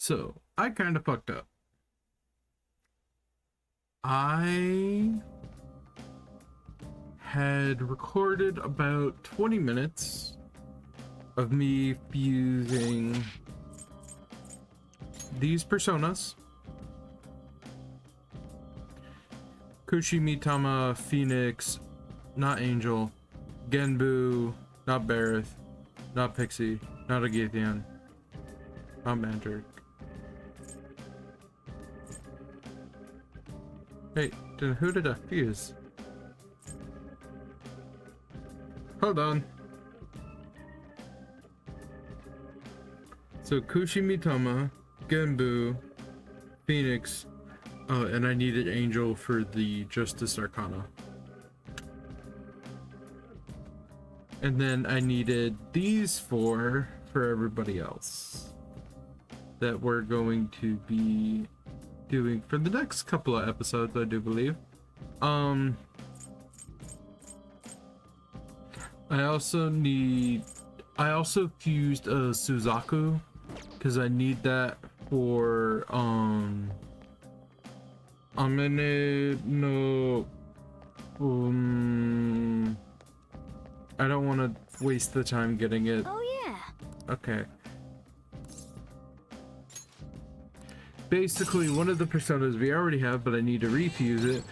So, I kind of fucked up. I had recorded about 20 minutes of me fusing these personas: Kushimitama, Phoenix, not Angel, Genbu, not Bareth, not Pixie, not Agathian, not Magic. Hey, then who did I fuse? Hold on. So Kushimitama, Genbu, Phoenix, and I needed Angel for the Justice Arcana. And then I needed these four for everybody else that we're going to be doing for the next couple of episodes, I do believe. I also fused a Suzaku because I need that for Amene no I don't want to waste the time getting it. Oh yeah. Okay. Basically, one of the personas we already have, but I need to refuse it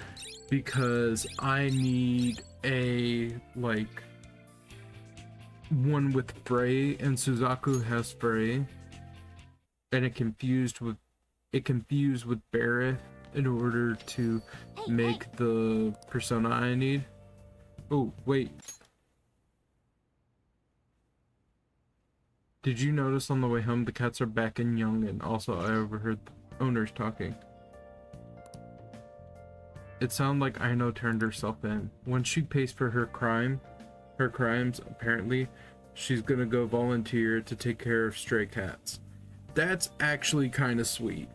because I need a, like, one with Bray, and Suzaku has Bray, and it can fuse with Barrett in order to make the persona I need. Oh, wait. Did you notice on the way home the cats are back and young, and also I overheard the owners talking? It sounded like Aino turned herself in. When she pays for her crimes, apparently, she's gonna go volunteer to take care of stray cats. That's actually kind of sweet.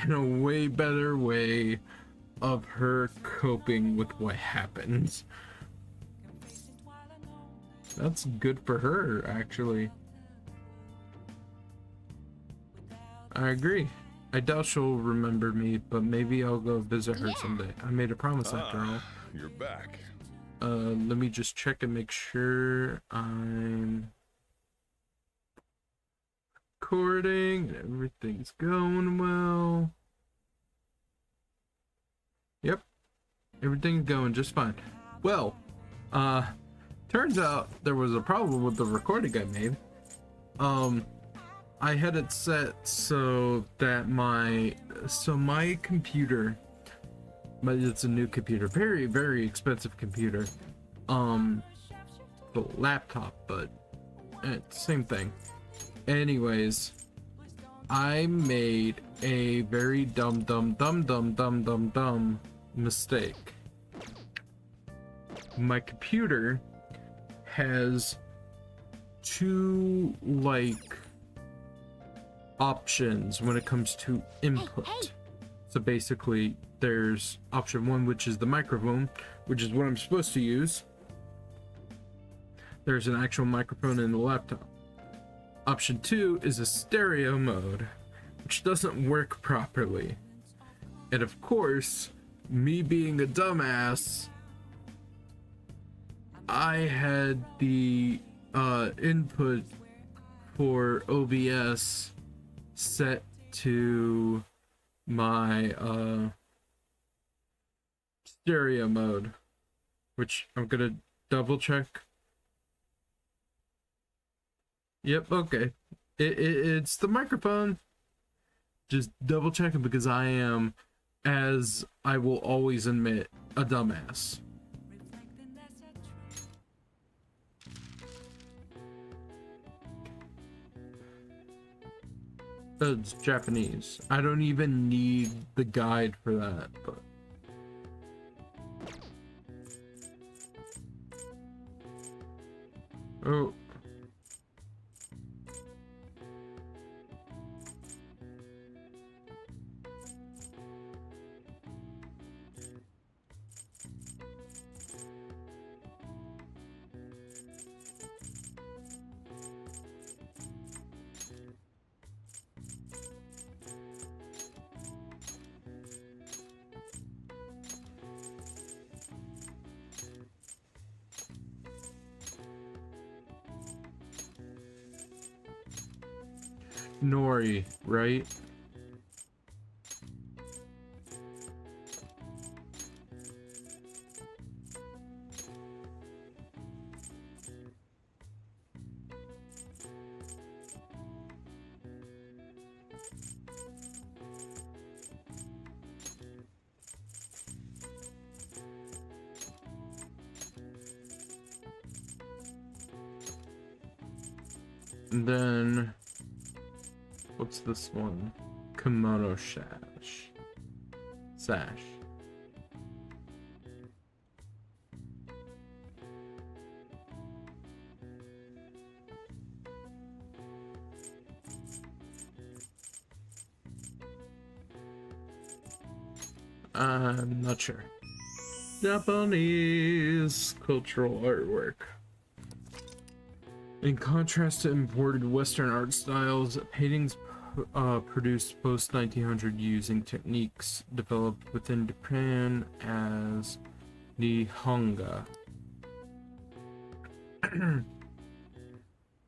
In a way better way of her coping with what happens. That's good for her, actually. I agree. I doubt she'll remember me, but maybe I'll go visit her someday. I made a promise after all. You're back. Let me just check and make sure I'm recording and everything's going well. Yep, everything's going just fine. Well, turns out there was a problem with the recording I made. I had it set so that my computer, but it's a new computer, very, very expensive computer. The laptop, but same thing. Anyways, I made a very dumb mistake. My computer has two, like, options when it comes to input. So basically, there's option one, which is the microphone, which is what I'm supposed to use. There's an actual microphone in the laptop. Option two is a stereo mode, which doesn't work properly. And of course, me being a dumbass, I had the input for OBS set to my stereo mode, which I'm gonna double check. Yep, okay. It's the microphone. Just double checking because I am, as I will always admit, a dumbass. It's Japanese. I don't even need the guide for that, but oh. Nori, right? And then, what's this one? Kimono sash. I'm not sure. Japanese cultural artwork. In contrast to imported Western art styles, paintings produced post-1900 using techniques developed within Japan as Nihonga.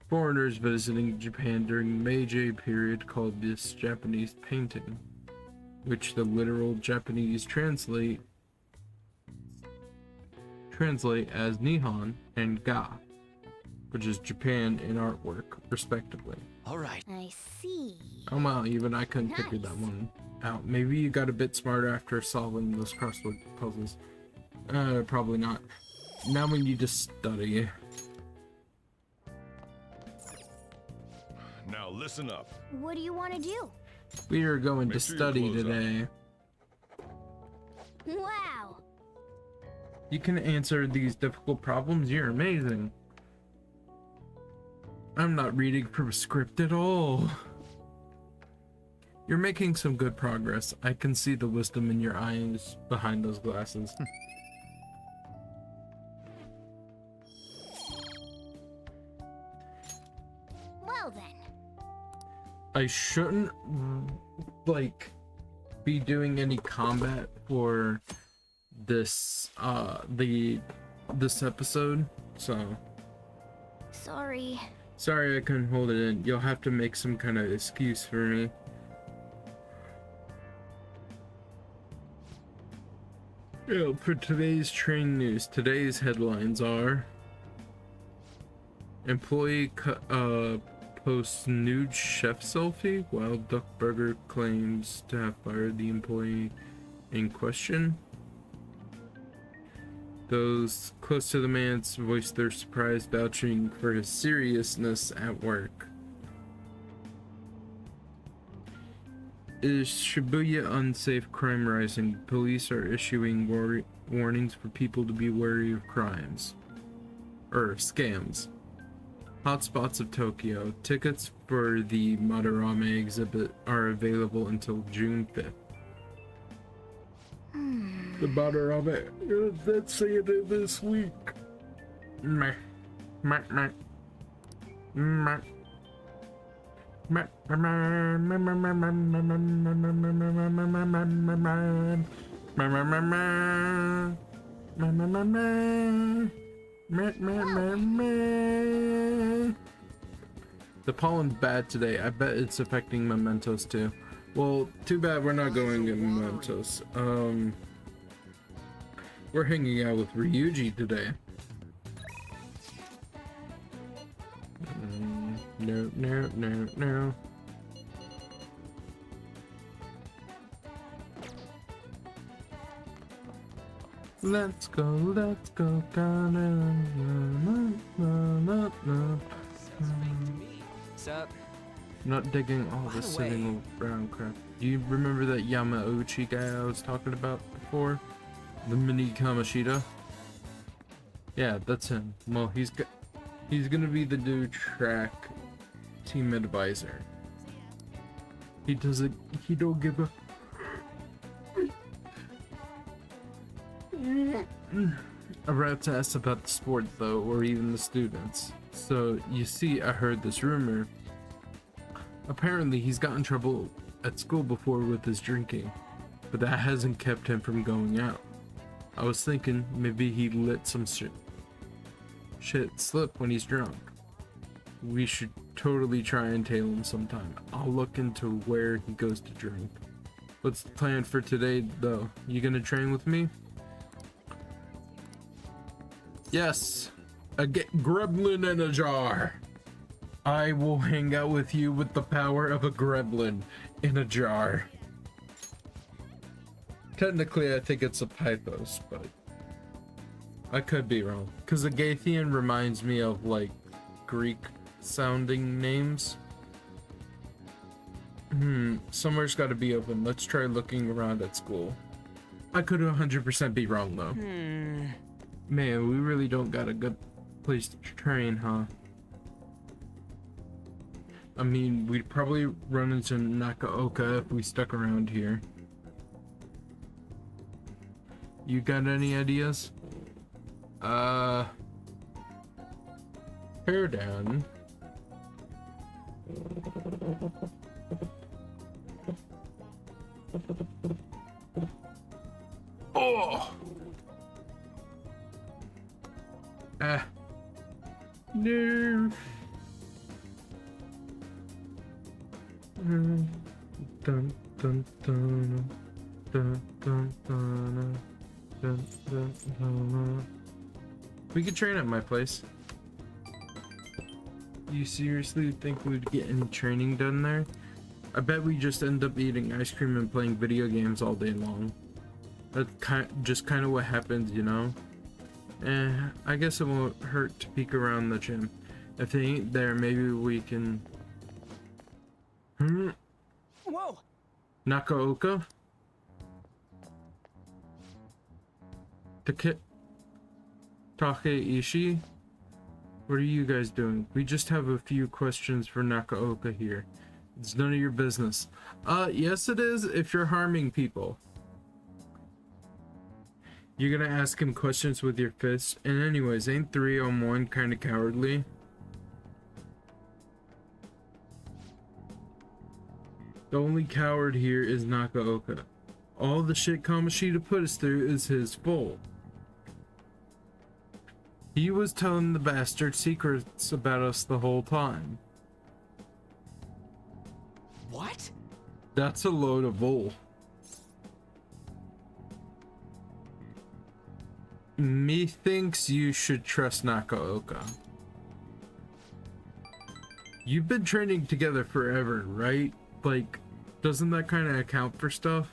Foreigners visiting Japan during the Meiji period called this Japanese painting, which the literal Japanese translate as Nihon and Ga, which is Japan in artwork, respectively. All right. I see. Oh wow, even I couldn't figure that one out. Maybe you got a bit smarter after solving those crossword puzzles. Probably not. Now we need to study. Now listen up. What do you want to do? We are going to Make sure your study clothes today. Wow. You can answer these difficult problems. You're amazing. I'm not reading from a script at all. You're making some good progress. I can see the wisdom in your eyes behind those glasses. Well then. I shouldn't like be doing any combat for this this episode, so sorry I couldn't hold it in. You'll have to make some kind of excuse for me. Yeah, for today's train news, today's headlines are: employee posts nude chef selfie while Duck Burger claims to have fired the employee in question. Those close to the man voiced their surprise, vouching for his seriousness at work. Is Shibuya unsafe crime rising? Police are issuing warnings for people to be wary of crimes. Scams. Hotspots of Tokyo. Tickets for the Madarame exhibit are available until June 5th. The Madarame, let's say it this week. Meh. Meh. Meh. Meh. The pollen's bad today. I bet it's affecting mementos too. Well, too bad we're not going to mementos. We're hanging out with Ryuji today. No. Let's go, Sup? Not digging all this sitting brown crap. Do you remember that Yamauchi guy I was talking about before? The mini Kamoshida? Yeah, that's him. Well, he's gonna be the new track team advisor. He don't give a rat's ass about the sport though, or even the students. So you see, I heard this rumor. Apparently he's gotten in trouble at school before with his drinking, but that hasn't kept him from going out. I was thinking maybe he let some shit slip when he's drunk. We should totally try and tail him sometime. I'll look into where he goes to drink. What's the plan for today, though? You gonna train with me? Yes. A gremlin in a jar. I will hang out with you with the power of a gremlin in a jar. Technically, I think it's a Pythos, but I could be wrong. Because a Gathian reminds me of, like, Greek-sounding names. Somewhere's got to be open. Let's try looking around at school. I could 100% be wrong, though. Man, we really don't got a good place to train, huh? I mean, we'd probably run into Nakaoka if we stuck around here. You got any ideas? Hair down. Oh! No. Dun dun dun dun dun dun dun dun dun. We could train at my place. You seriously think we'd get any training done there? I bet we just end up eating ice cream and playing video games all day long. That's just kind of what happens, you know? I guess it won't hurt to peek around the gym. If they ain't there, maybe we can... Whoa! Nakaoka? Takeishi? What are you guys doing? We just have a few questions for Nakaoka here. It's none of your business. Yes it is if you're harming people. You're gonna ask him questions with your fists? And anyways, ain't 3-on-1 kinda cowardly? The only coward here is Nakaoka. All the shit Kamoshida put us through is his fault. He was telling the bastard secrets about us the whole time. What? That's a load of bull. Methinks you should trust Nakaoka. You've been training together forever, right? Like, doesn't that kind of account for stuff?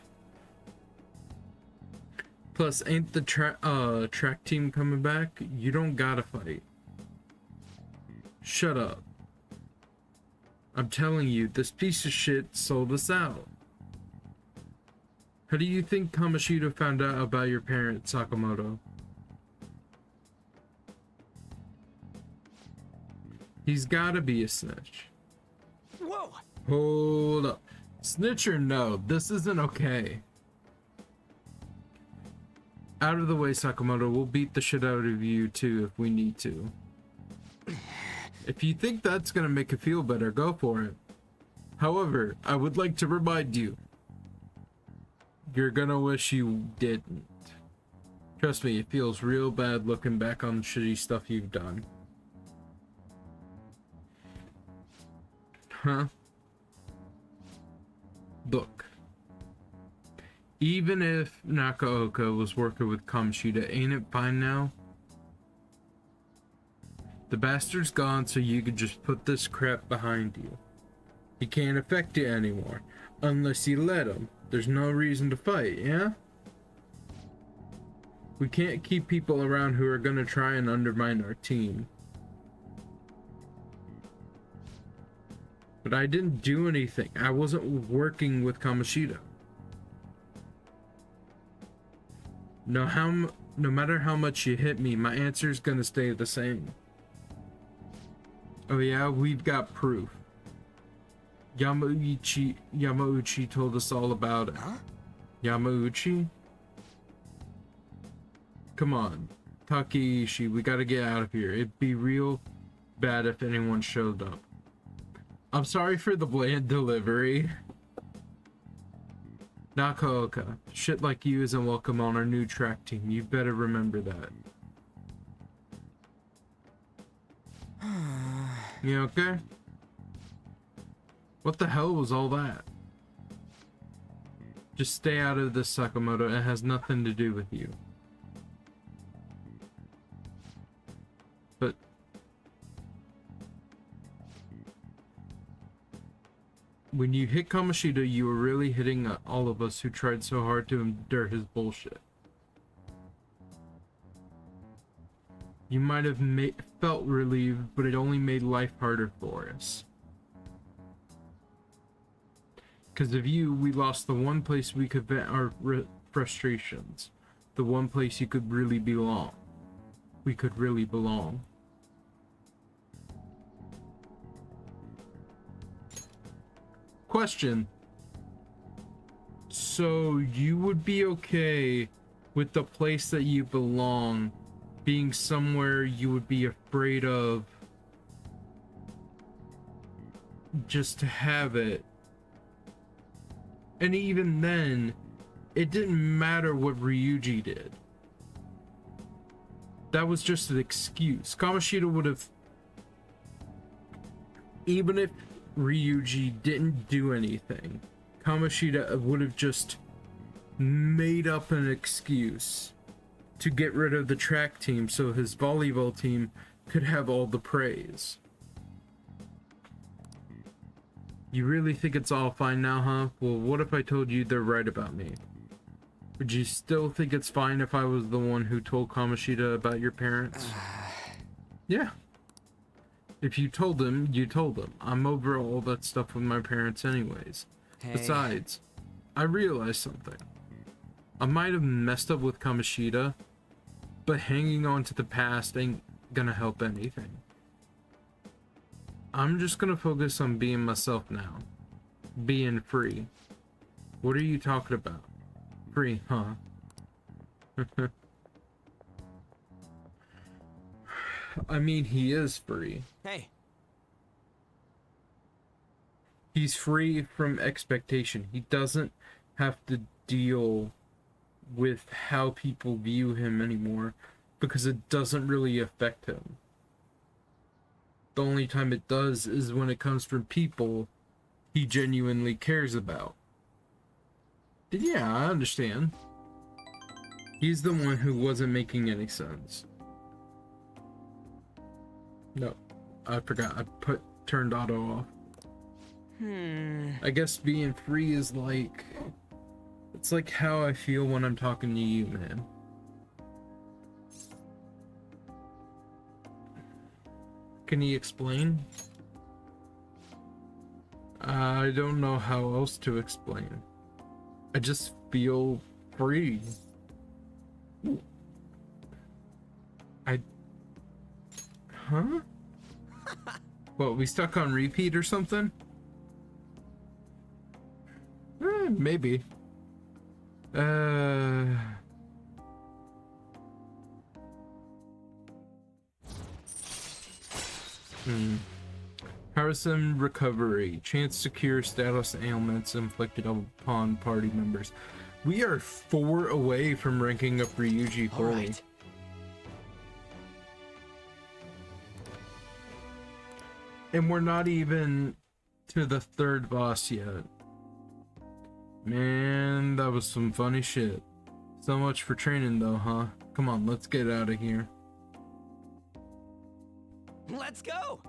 Plus, ain't the track team coming back? You don't gotta fight. Shut up. I'm telling you, this piece of shit sold us out. How do you think Kamoshida found out about your parent, Sakamoto? He's gotta be a snitch. Whoa! Hold up. Snitch or no, this isn't okay. Out of the way, Sakamoto. We'll beat the shit out of you too if we need to. If you think that's gonna make you feel better, go for it. However, I would like to remind you, you're gonna wish you didn't. Trust me, it feels real bad looking back on shitty stuff you've done. Huh? Look. Even if Nakaoka was working with Kamoshida, ain't it fine now? The bastard's gone, so you could just put this crap behind you. He can't affect you anymore. Unless you let him. There's no reason to fight, yeah? We can't keep people around who are gonna try and undermine our team. But I didn't do anything. I wasn't working with Kamoshida. No matter how much you hit me, my answer's gonna stay the same. Oh yeah, we've got proof. Yamauchi told us all about it. Huh? Yamauchi? Come on, Takeishi, we gotta get out of here. It'd be real bad if anyone showed up. I'm sorry for the bland delivery. Nakaoka, shit like you isn't welcome on our new track team. You better remember that. You okay? What the hell was all that? Just stay out of this, Sakamoto. It has nothing to do with you. But when you hit Kamoshida, you were really hitting all of us who tried so hard to endure his bullshit. You might have felt relieved, but it only made life harder for us. Because of you, we lost the one place we could vent our frustrations. The one place you could really belong. We could really belong. Question. So you would be okay with the place that you belong being somewhere you would be afraid of just to have it? And even then, it didn't matter what Ryuji did. That was just an excuse. Kamoshida would have... Even if Ryuji didn't do anything, Kamoshida would have just made up an excuse to get rid of the track team so his volleyball team could have all the praise. You really think it's all fine now, huh? Well, what if I told you they're right about me? Would you still think it's fine if I was the one who told Kamoshida about your parents? Yeah. If you told them, you told them. I'm over all that stuff with my parents anyways. Hey. Besides, I realized something. I might have messed up with Kamoshida, but hanging on to the past ain't gonna help anything. I'm just gonna focus on being myself now. Being free. What are you talking about? Free, huh? I mean, he is free. Hey. He's free from expectation. He doesn't have to deal with how people view him anymore because it doesn't really affect him. The only time it does is when it comes from people he genuinely cares about. Yeah, I understand. He's the one who wasn't making any sense. No, I forgot. I turned auto off. I guess being free is like... It's like how I feel when I'm talking to you, man. Can he explain? I don't know how else to explain. I just feel free. Huh? What, we stuck on repeat or something? Maybe. Harrison recovery. Chance to cure status ailments inflicted upon party members. We are 4 away from ranking up Ryuji fully. Right. And we're not even to the 3rd boss yet. Man, that was some funny shit. So much for training though, huh? Come on, let's get out of here. Let's go.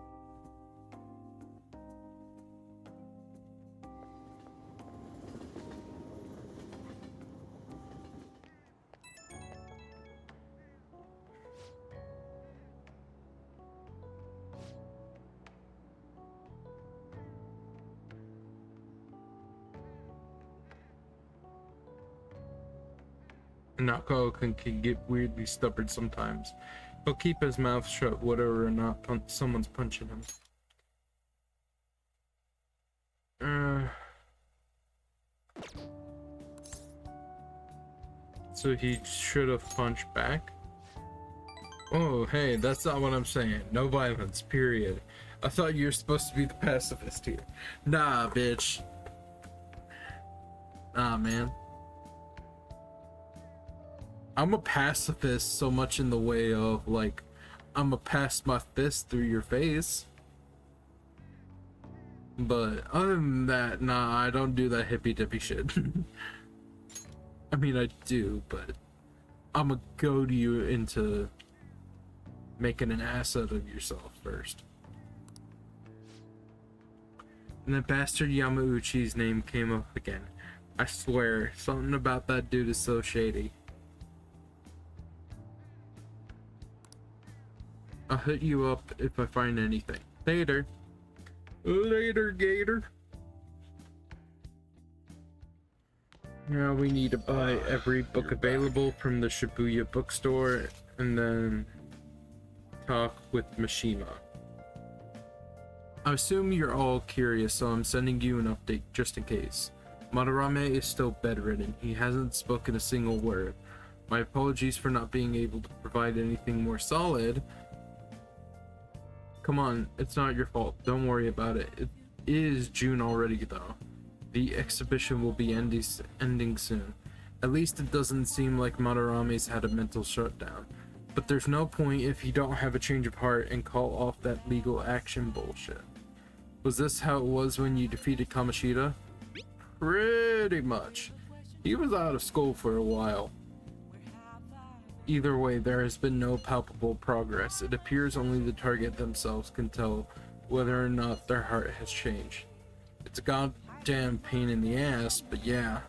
Nako can get weirdly stubborn sometimes. He'll keep his mouth shut whether or not someone's punching him. So he should have punched back? Oh, hey, that's not what I'm saying. No violence, period. I thought you were supposed to be the pacifist here. Nah, bitch. Nah, man. I'm a pacifist so much in the way of, like, I'ma pass my fist through your face. But other than that, nah, I don't do that hippy dippy shit. I mean, I do, but I'm gonna goad you into making an asset of yourself first. And that bastard Yamauchi's name came up again. I swear, something about that dude is so shady. I'll hit you up if I find anything. Later. Later, Gator. Now we need to buy every book available from the Shibuya bookstore and then talk with Mishima. I assume you're all curious, so I'm sending you an update just in case. Madarame is still bedridden. He hasn't spoken a single word. My apologies for not being able to provide anything more solid. Come on, it's not your fault. Don't worry about it. It is June already, though. The exhibition will be ending soon. At least it doesn't seem like Madarame's had a mental shutdown. But there's no point if you don't have a change of heart and call off that legal action bullshit. Was this how it was when you defeated Kamoshida? Pretty much. He was out of school for a while. Either way, there has been no palpable progress. It appears only the target themselves can tell whether or not their heart has changed. It's a goddamn pain in the ass, but yeah.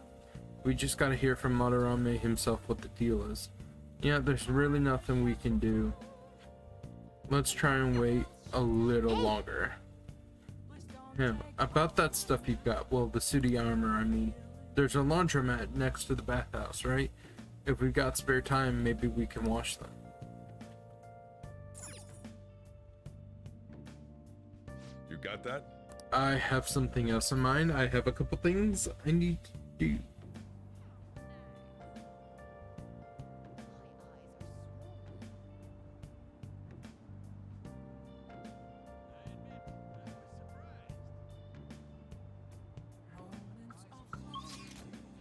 We just gotta hear from Madarame himself what the deal is. Yeah, there's really nothing we can do. Let's try and wait a little longer. Yeah, about that stuff you've got, well, the sooty armor, I mean. There's a laundromat next to the bathhouse, right? If we've got spare time, maybe we can wash them. You got that? I have something else in mind. I have a couple things I need to do.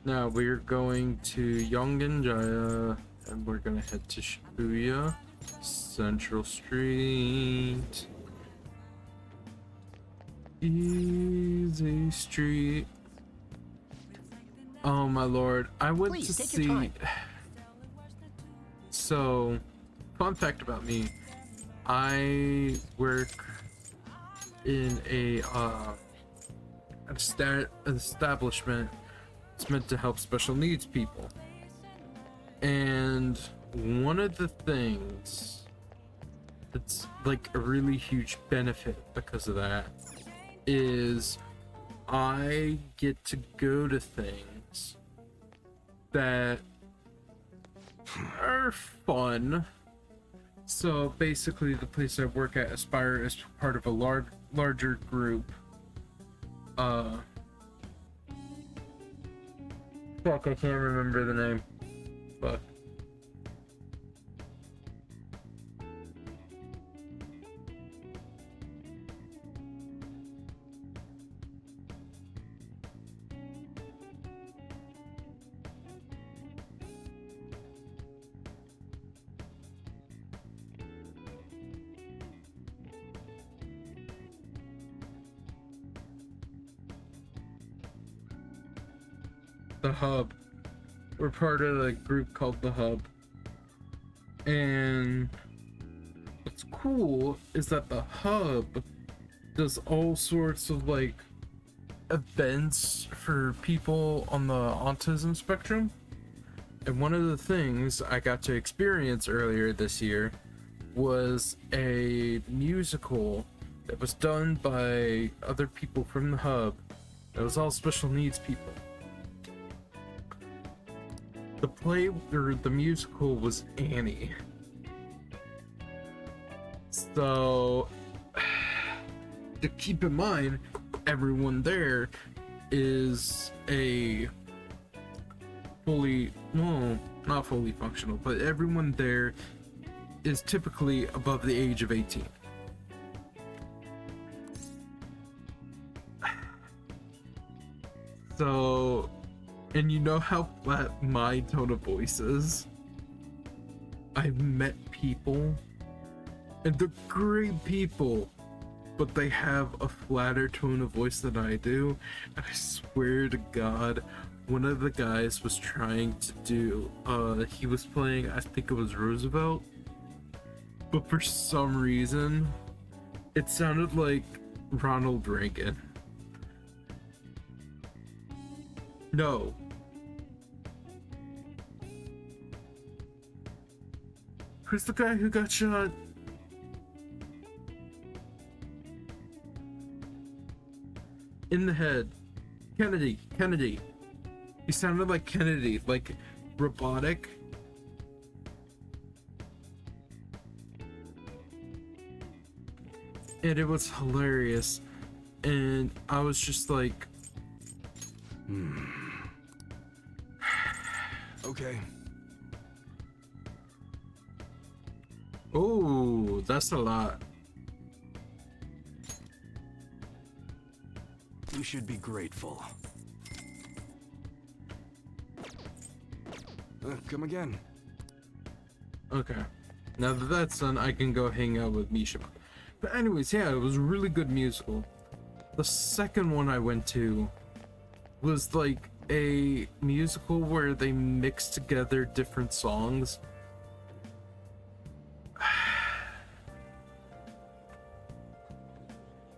Now we're going to Yongenjaya and we're gonna head to Shibuya Central Street. Easy Street. Oh my lord, I went Please, to take your see. time. So, fun fact about me, I work in an establishment. It's meant to help special needs people. And one of the things that's like a really huge benefit because of that is I get to go to things that are fun. So basically the place I work at, Aspire, is part of a larger group. Fuck, I can't remember the name. Fuck. The Hub. We're part of a group called The Hub. And what's cool is that The Hub does all sorts of like events for people on the autism spectrum. And one of the things I got to experience earlier this year was a musical that was done by other people from The Hub. It was all special needs people. The play, or the musical, was Annie. So, to keep in mind, everyone there is a no, not fully functional, but everyone there is typically above the age of 18. So, and you know how flat my tone of voice is? I've met people, and they're great people, but they have a flatter tone of voice than I do. And I swear to God, one of the guys was trying to do, he was playing, I think it was Roosevelt, but for some reason, it sounded like Ronald Reagan. No. Who's the guy who got shot? In the head. Kennedy. He sounded like Kennedy, like robotic. And it was hilarious. And I was just like, Okay. oh, that's a lot. You should be grateful. Come again. Okay. Now that that's done, I can go hang out with Mishima. But anyways, yeah, it was a really good musical. The second one I went to was like a musical where they mixed together different songs.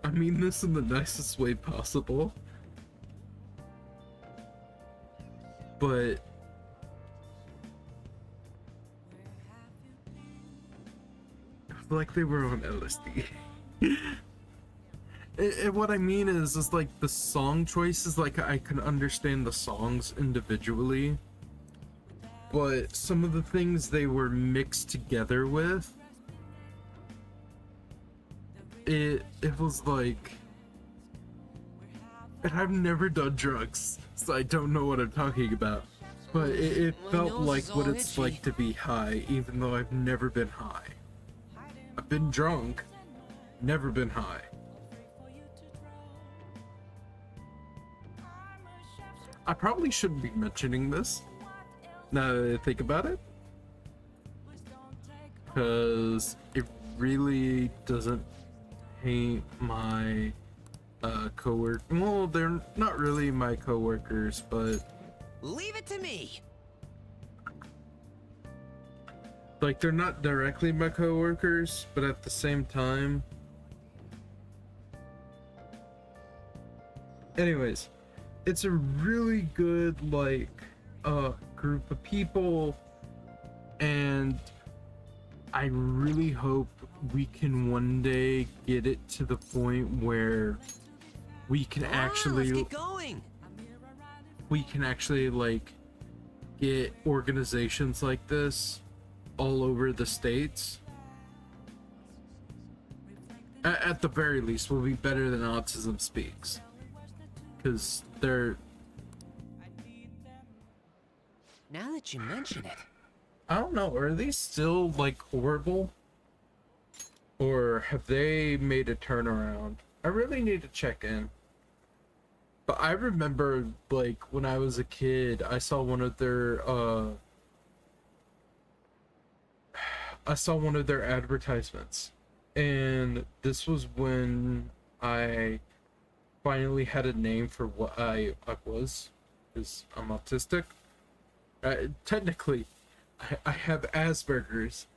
I mean this in the nicest way possible. But like they were on LSD. What I mean is like the song choices, like I can understand the songs individually, but some of the things they were mixed together with, it was like, and I've never done drugs, so I don't know what I'm talking about, but it felt like what it's like to be high, even though I've never been high. I've been drunk, never been high. I probably shouldn't be mentioning this, now that I think about it, because it really doesn't paint my coworker. Well, they're not really my coworkers, but Leave it to me. like they're not directly my coworkers, but at the same time. Anyways, it's a really good like group of people, and I really hope we can one day get it to the point where we can Let's get going. like get organizations like this all over the states. At the very least, we'll be better than Autism Speaks, because they're, Now that you mention it, I don't know, are they still like horrible, or have they made a turnaround? I really need to check in. But I remember like when I was a kid, I saw one of their advertisements, and this was when I finally had a name for what I was, because I'm autistic. Technically, I have Asperger's,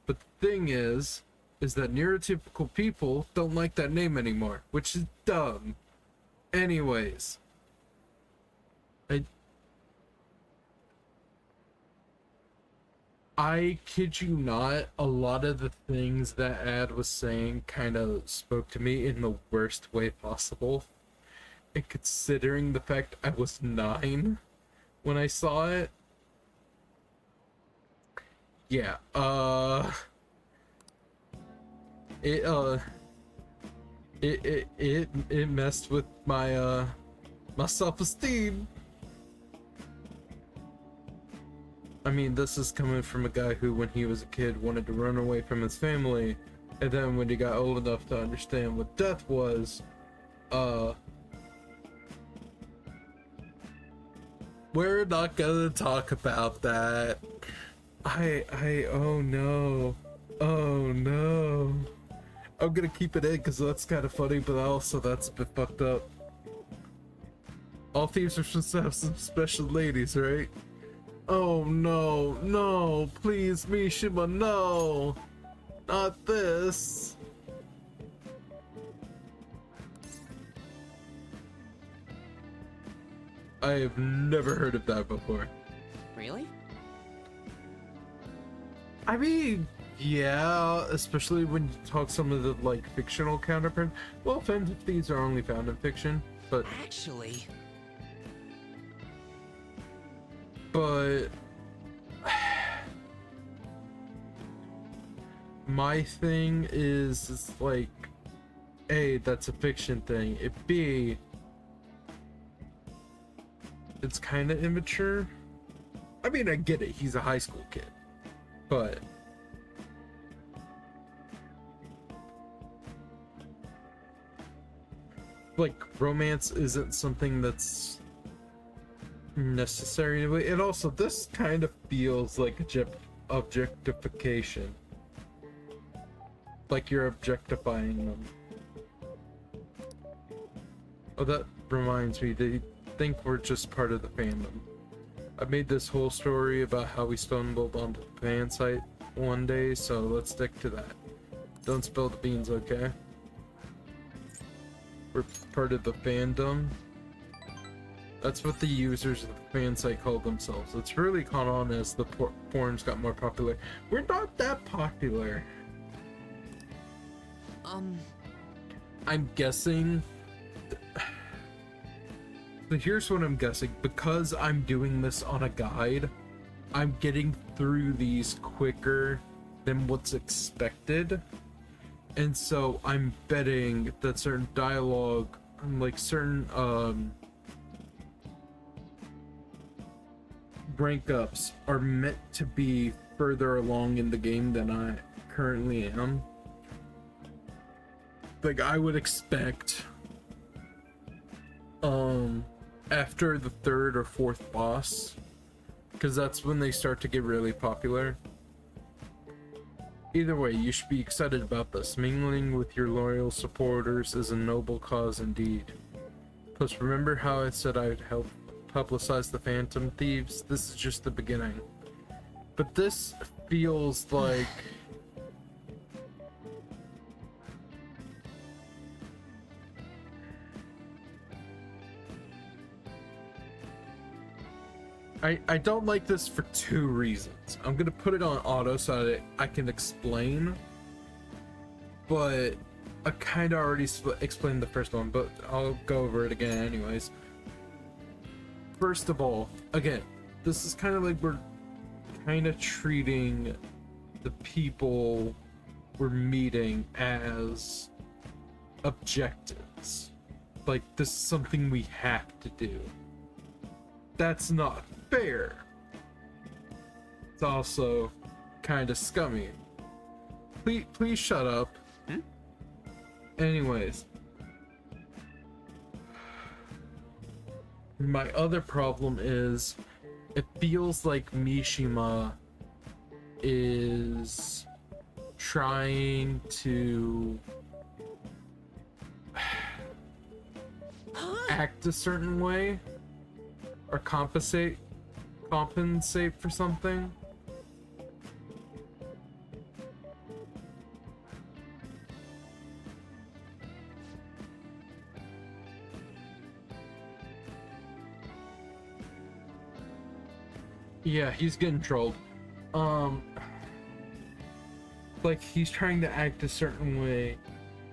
but the thing is that neurotypical people don't like that name anymore, which is dumb. Anyways, I kid you not, a lot of the things that ad was saying kind of spoke to me in the worst way possible. And considering the fact I was 9 when I saw it, yeah, it messed with my my self-esteem. I mean, this is coming from a guy who, when he was a kid, wanted to run away from his family, and then when he got old enough to understand what death was, we're not gonna talk about that. Oh no. I'm gonna keep it in because that's kind of funny, but also that's a bit fucked up. All thieves are supposed to have some special ladies, right? Oh no, no, please, Mishima, no! Not this! I have never heard of that before. Really? I mean, yeah, especially when you talk some of the, like, fictional counterparts. Well, Phantom Thieves are only found in fiction, but... Actually... But... My thing is like, A, that's a fiction thing. B, it's kind of immature. I mean, I get it, he's a high school kid, but like, romance isn't something that's necessary. It also, this kind of feels like objectification, like you're objectifying them. Oh, that reminds me, they think we're just part of the fandom. I made this whole story about how we stumbled onto the fan site one day, so let's stick to that. Don't spill the beans, okay? We're part of the fandom. That's what the users of the fan site call themselves. It's really caught on as the forums got more popular. We're not that popular. I'm guessing... So here's what I'm guessing. Because I'm doing this on a guide, I'm getting through these quicker than what's expected. And so I'm betting that certain dialogue, like certain rank ups are meant to be further along in the game than I currently am. Like, I would expect after the third or fourth boss, because that's when they start to get really popular. Either way, you should be excited about this. Mingling with your loyal supporters is a noble cause indeed. Plus, remember how I said I'd help publicize the Phantom Thieves? This is just the beginning. But this feels like... I don't like this for two reasons. I'm gonna put it on auto so that I can explain, but I kind of already explained the first one, but I'll go over it again anyways. First of all, again, this is kind of like we're kind of treating the people we're meeting as objectives. Like, this is something we have to do. That's not fair. It's also kind of scummy. Please shut up. Anyways, my other problem is it feels like Mishima is trying to act a certain way or compensate for something. Yeah, he's getting trolled. Like, he's trying to act a certain way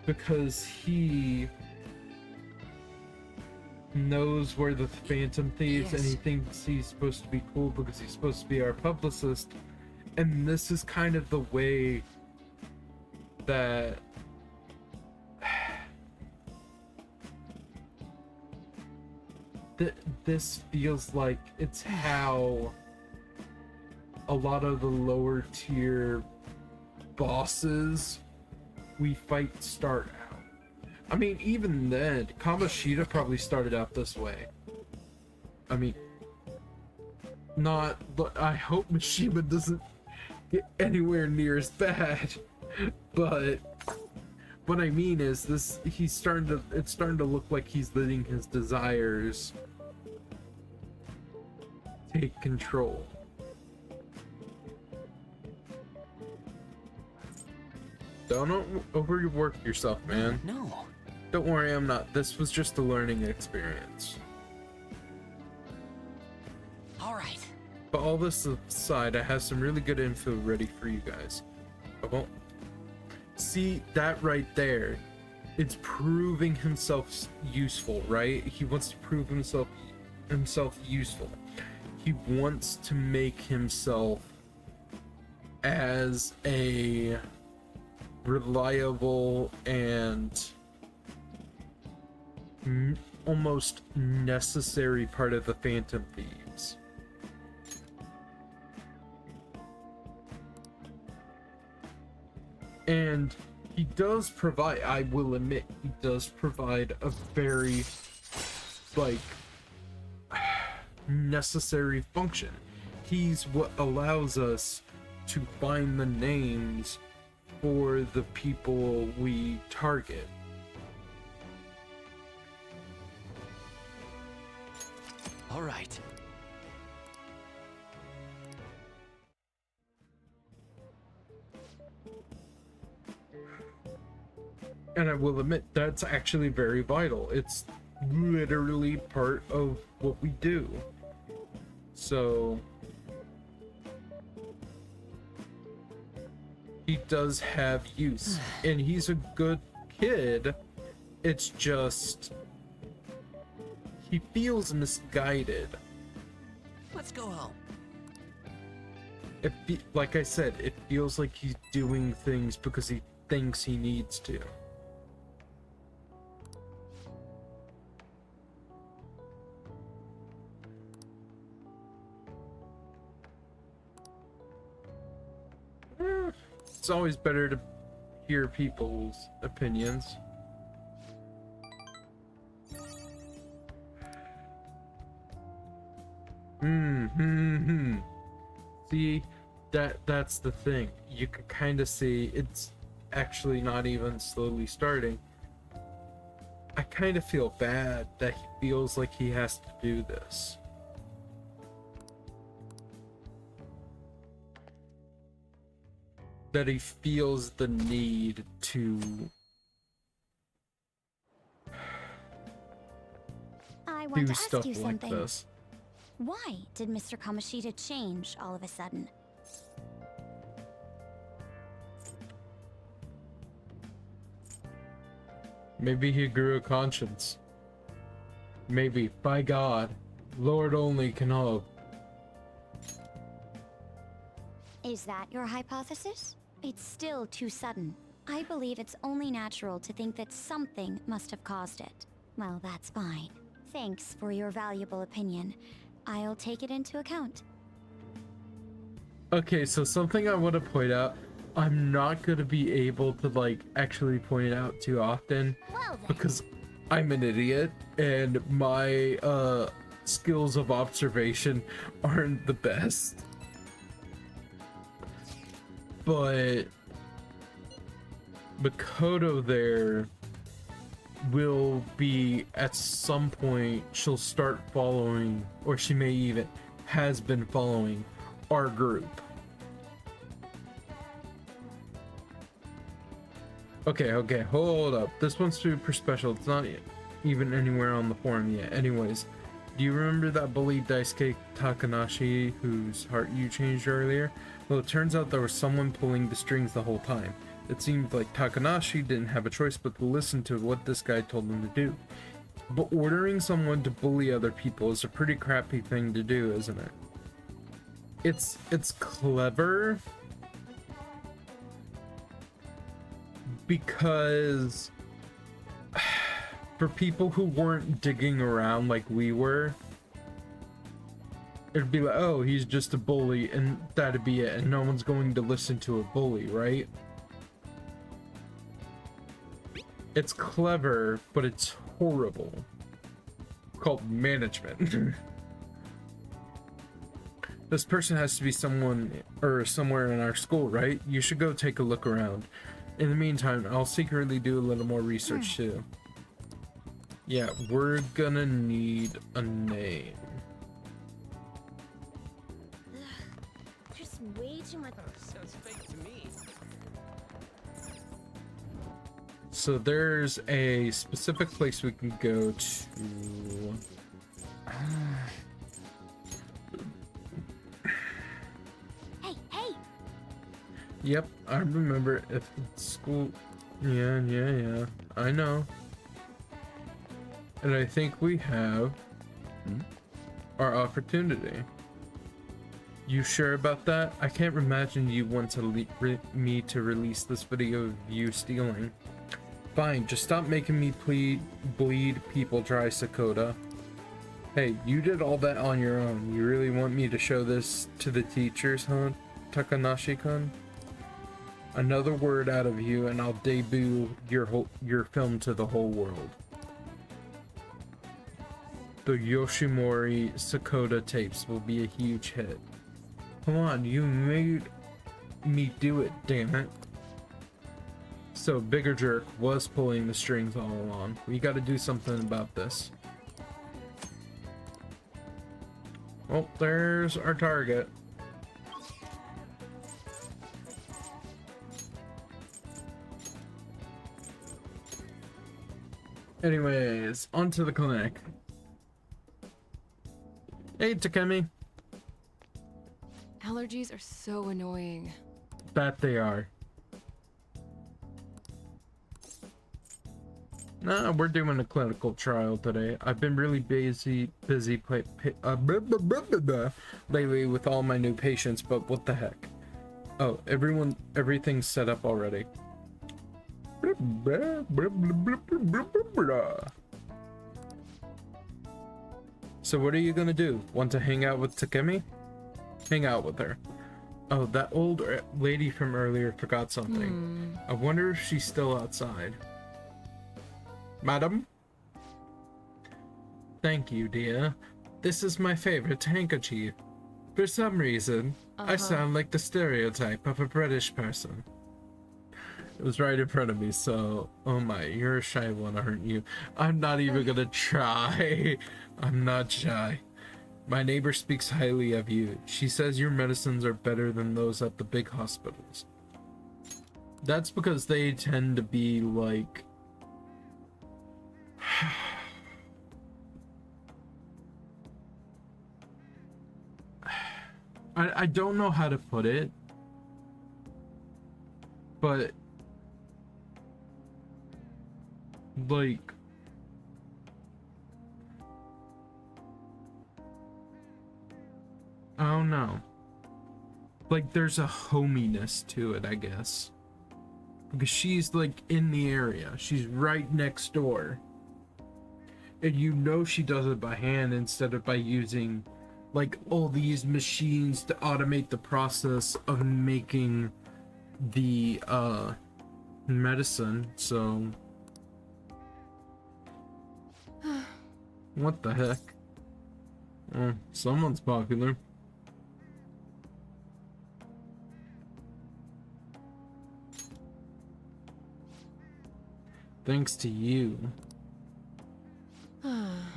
because he knows we're the Phantom Thieves, and he thinks he's supposed to be cool because he's supposed to be our publicist. And this is kind of the way that this feels like it's how a lot of the lower tier bosses we fight start out. I mean, even then, Kamoshida probably started out this way. I mean, not, but I hope Mishima doesn't get anywhere near as bad. But what I mean is this, it's starting to look like he's letting his desires take control. Don't overwork yourself, man. No. Don't worry, I'm not. This was just a learning experience. All right. But all this aside, I have some really good info ready for you guys. I won't. See that right there? It's proving himself useful, right? He wants to prove himself useful. He wants to make himself as a reliable and almost necessary part of the Phantom Thieves. And he does provide, I will admit, he does provide a very, like, necessary function. He's what allows us to find the names for the people we target. All right. And I will admit, that's actually very vital. It's literally part of what we do. So he does have use, and he's a good kid. It's just he feels misguided. Let's go home. Like I said, it feels like he's doing things because he thinks he needs to. It's always better to hear people's opinions. See, that's the thing. You can kind of see it's actually not even slowly starting. I kind of feel bad that he feels like he has to do this. That he feels the need to I want do to stuff ask you like something. this. Why did Mr. Kamoshida change all of a sudden? Maybe he grew a conscience. Maybe, by God, Lord only can hope. Is that your hypothesis? It's still too sudden. I believe it's only natural to think that something must have caused it. Well, that's fine. Thanks for your valuable opinion. I'll take it into account. Okay, so something I want to point out, I'm not going to be able to, like, actually point it out too often. Well then. Because I'm an idiot, and my, skills of observation aren't the best. But Makoto there will be, at some point, she'll start following, or she may even has been following our group. Okay, hold up. This one's super special. It's not even anywhere on the forum yet. Anyways, do you remember that bully Daisuke Takanashi whose heart you changed earlier? Well, it turns out there was someone pulling the strings the whole time. It seemed like Takanashi didn't have a choice but to listen to what this guy told him to do. But ordering someone to bully other people is a pretty crappy thing to do, isn't it? It's clever because for people who weren't digging around like we were, it'd be like, oh, he's just a bully, and that'd be it, and no one's going to listen to a bully, right? It's clever, but it's horrible. Called management. This person has to be someone or somewhere in our school, right? You should go take a look around. In the meantime, I'll secretly do a little more research too. Yeah, we're gonna need a name. There's way too much. Sounds fake to me. So there's a specific place we can go to. Hey! Yep, I remember if it's school. Yeah. I know. And I think we have our opportunity. You sure about that? I can't imagine you want to me to release this video of you stealing. Fine, just stop making me bleed people dry, Sakota. Hey, you did all that on your own. You really want me to show this to the teachers, huh, Takanashi-kun? Another word out of you and I'll debut your film to the whole world. The Yoshimori Sakota tapes will be a huge hit. Come on, you made me do it, damn it. So Bigger Jerk was pulling the strings all along. We gotta do something about this. Oh, there's our target. Anyways, onto the clinic. Hey, Takemi. Allergies are so annoying. Bet they are. Nah, we're doing a clinical trial today. I've been really busy lately with all my new patients, but what the heck? Oh, everything's set up already. So what are you gonna do? Want to hang out with Takemi? Hang out with her. Oh, that old lady from earlier forgot something. I wonder if she's still outside. Madam? Thank you, dear. This is my favorite handkerchief. For some reason, I sound like the stereotype of a British person. It was right in front of me, so... Oh my, you're a shy one, aren't you? I'm not even gonna try. I'm not shy. My neighbor speaks highly of you. She says your medicines are better than those at the big hospitals. That's because they tend to be like... I don't know how to put it, but like I don't know, like there's a hominess to it, I guess, because she's like in the area, she's right next door, and you know she does it by hand instead of by using like all these machines to automate the process of making the medicine. So what the heck? Well, someone's popular. Thanks to you.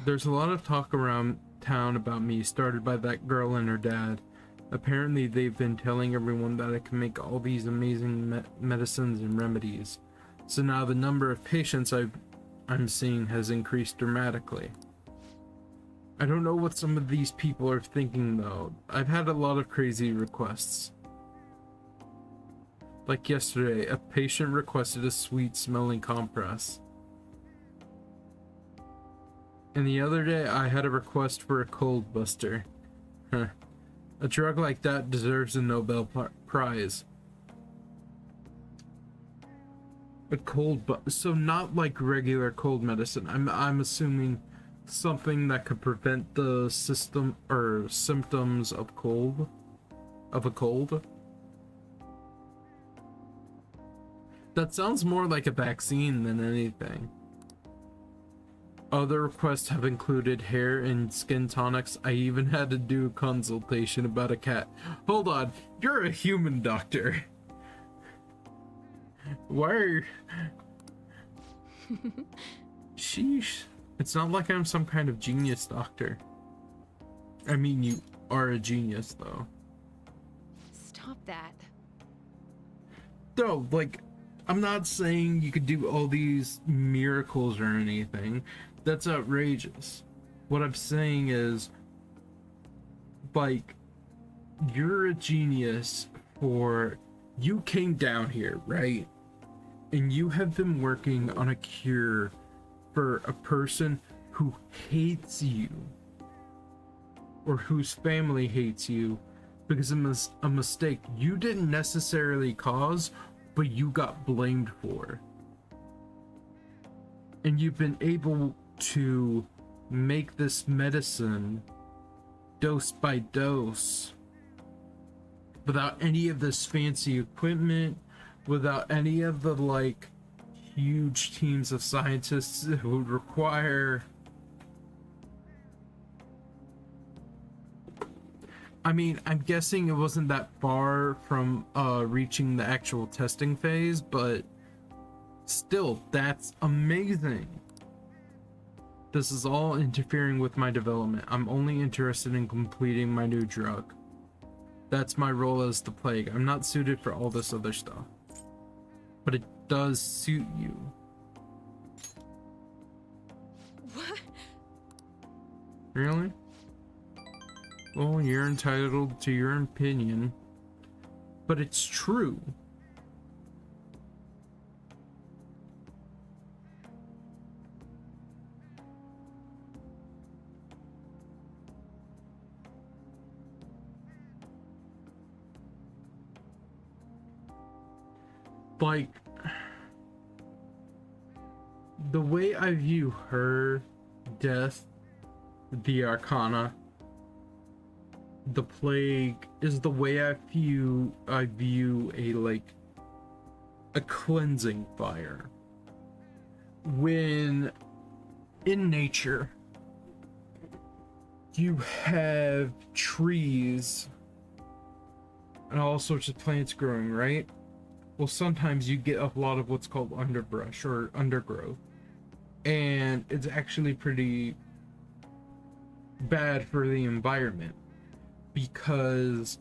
There's a lot of talk around town about me, started by that girl and her dad. Apparently they've been telling everyone that I can make all these amazing medicines and remedies. So now the number of patients I'm seeing has increased dramatically. I don't know what some of these people are thinking though. I've had a lot of crazy requests. Like yesterday, a patient requested a sweet smelling compress. And the other day, I had a request for a cold buster. Huh. A drug like that deserves a Nobel Prize. A so not like regular cold medicine. I'm assuming something that could prevent the system or symptoms of a cold. That sounds more like a vaccine than anything. Other requests have included hair and skin tonics. I even had to do a consultation about a cat. Hold on, you're a human doctor. Why? Sheesh. It's not like I'm some kind of genius doctor. I mean, you are a genius, though. Stop that. No, like, I'm not saying you could do all these miracles or anything. That's outrageous. What I'm saying is, like, you're a genius for... You came down here, right? And you have been working on a cure for a person who hates you. Or whose family hates you because of a mistake you didn't necessarily cause, but you got blamed for. And you've been able to make this medicine dose by dose without any of this fancy equipment, without any of the like huge teams of scientists who would require. I mean, I'm guessing it wasn't that far from reaching the actual testing phase, but still, that's amazing. This is all interfering with my development. I'm only interested in completing my new drug. That's my role as the plague. I'm not suited for all this other stuff. But it does suit you. What? Really? Well, you're entitled to your opinion, but it's true. Like, the way I view her death, the Arcana, the plague is the way I view a cleansing fire. When in nature you have trees and all sorts of plants growing, right? Well, sometimes you get a lot of what's called underbrush or undergrowth, and it's actually pretty bad for the environment because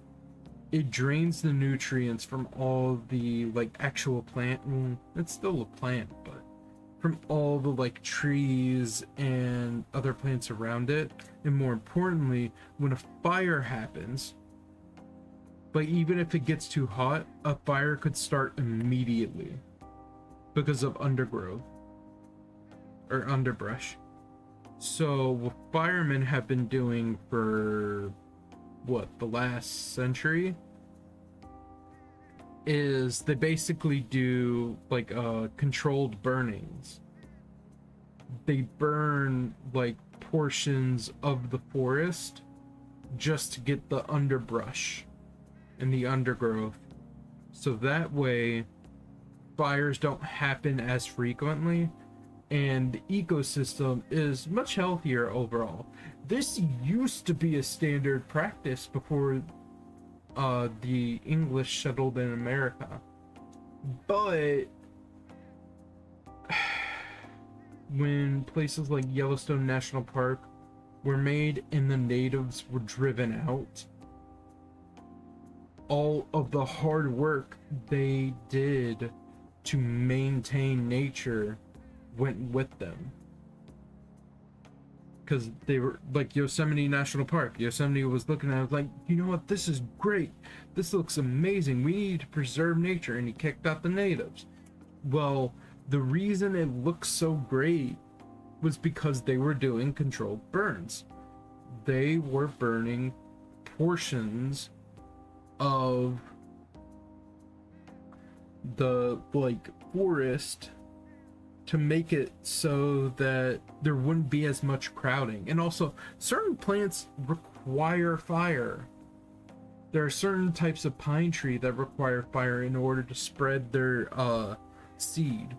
it drains the nutrients from all the like actual plant. It's still a plant, but from all the like trees and other plants around it. And more importantly, when a fire happens, but even if it gets too hot, a fire could start immediately because of undergrowth or underbrush. So what firemen have been doing for the last century is they basically do like controlled burnings. They burn like portions of the forest just to get the underbrush and the undergrowth, so that way fires don't happen as frequently and the ecosystem is much healthier overall. This used to be a standard practice before the English settled in America, but when places like Yellowstone National Park were made and the natives were driven out, all of the hard work they did to maintain nature went with them. Because they were like Yosemite National Park. Yosemite was looking at it like, you know what, this is great. This looks amazing. We need to preserve nature. And he kicked out the natives. Well, the reason it looks so great was because they were doing controlled burns. They were burning portions of the like forest to make it so that there wouldn't be as much crowding. And also, certain plants require fire. There are certain types of pine tree that require fire in order to spread their seed,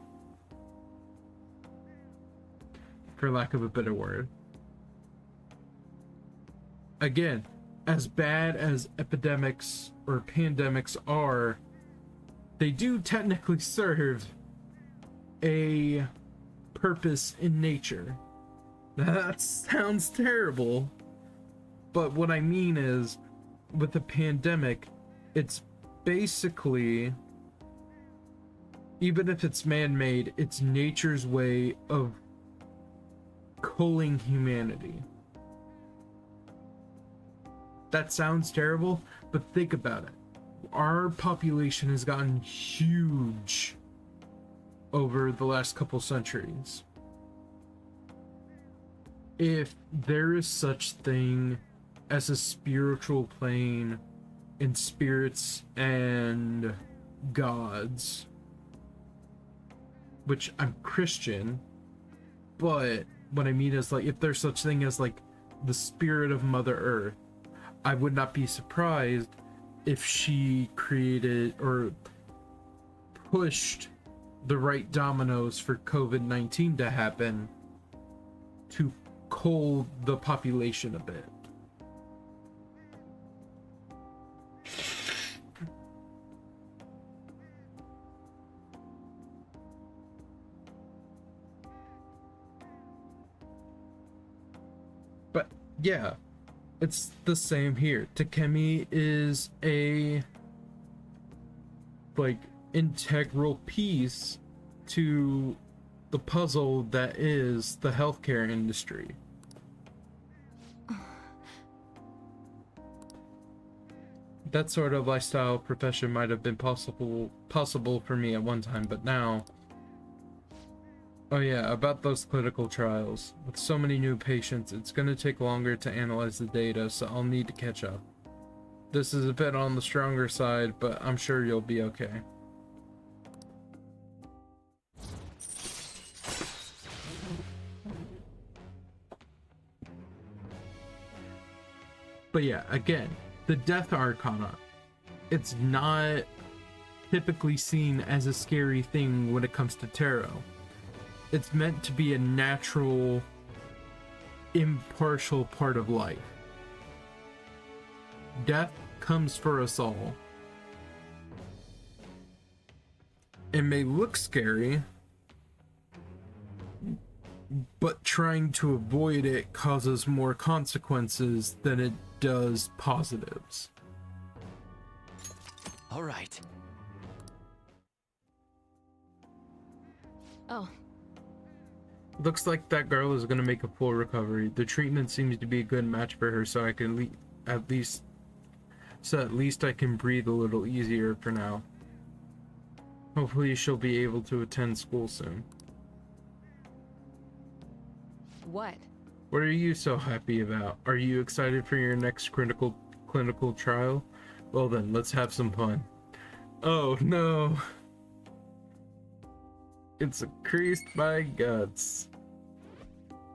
for lack of a better word. Again, as bad as epidemics or pandemics are, they do technically serve a purpose in nature. That sounds terrible, but what I mean is, with the pandemic, it's basically, even if it's man-made, it's nature's way of culling humanity. That sounds terrible, but think about it. Our population has gotten huge over the last couple centuries. If there is such thing as a spiritual plane and spirits and gods, which I'm Christian, but what I mean is, like, if there's such thing as like the spirit of Mother Earth, I would not be surprised if she created or pushed the right dominoes for COVID-19 to happen to cull the population a bit. But yeah, it's the same here. Takemi is a like integral piece to the puzzle that is the healthcare industry. That sort of lifestyle profession might have been possible for me at one time, but now, oh yeah, about those clinical trials. With so many new patients, it's going to take longer to analyze the data, so I'll need to catch up. This is a bit on the stronger side, but I'm sure you'll be okay. But yeah, again, the Death Arcana, it's not typically seen as a scary thing when it comes to tarot. It's meant to be a natural, impartial part of life. Death comes for us all. It may look scary, but trying to avoid it causes more consequences than it does positives. All right. Oh, Looks like that girl is gonna make a full recovery. The treatment seems to be a good match for her, so I can at least I can breathe a little easier for now. Hopefully she'll be able to attend school soon. what? What are you so happy about? Are you excited for your next clinical trial? Well then, let's have some fun. Oh no. It's increased my guts.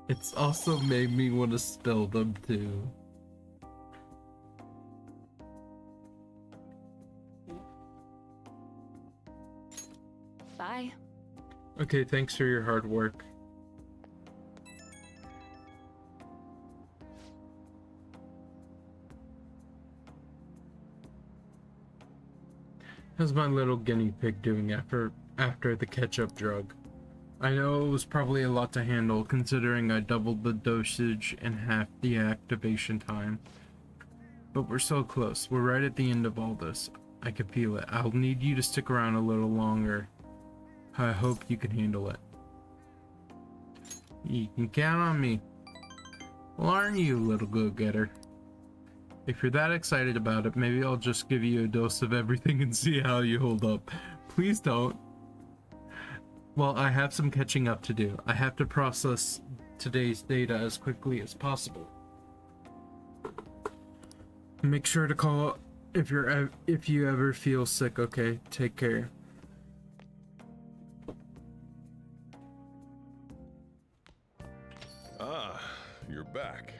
It's also made me want to spill them too. Bye. Okay, thanks for your hard work. How's my little guinea pig doing after the ketchup drug? I know it was probably a lot to handle, considering I doubled the dosage and half the activation time. But we're so close. We're right at the end of all this. I can feel it. I'll need you to stick around a little longer. I hope you can handle it. You can count on me. Well, aren't you, little go-getter? If you're that excited about it, maybe I'll just give you a dose of everything and see how you hold up. Please don't. Well, I have some catching up to do. I have to process today's data as quickly as possible. Make sure to call if you ever feel sick, okay? Take care. Ah, you're back.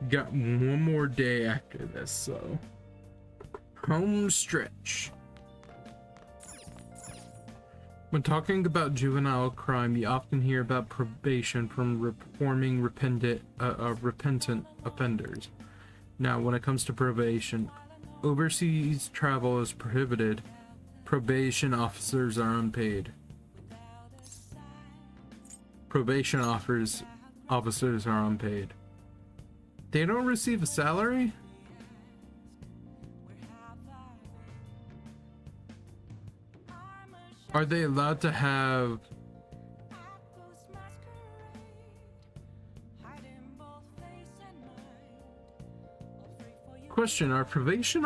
Got one more day after this, so home stretch. When talking about juvenile crime, you often hear about probation from reforming repentant offenders. Now, when it comes to probation, overseas travel is prohibited. Probation officers are unpaid. Probation officers are unpaid. They don't receive a salary? Are they allowed to have question, are probation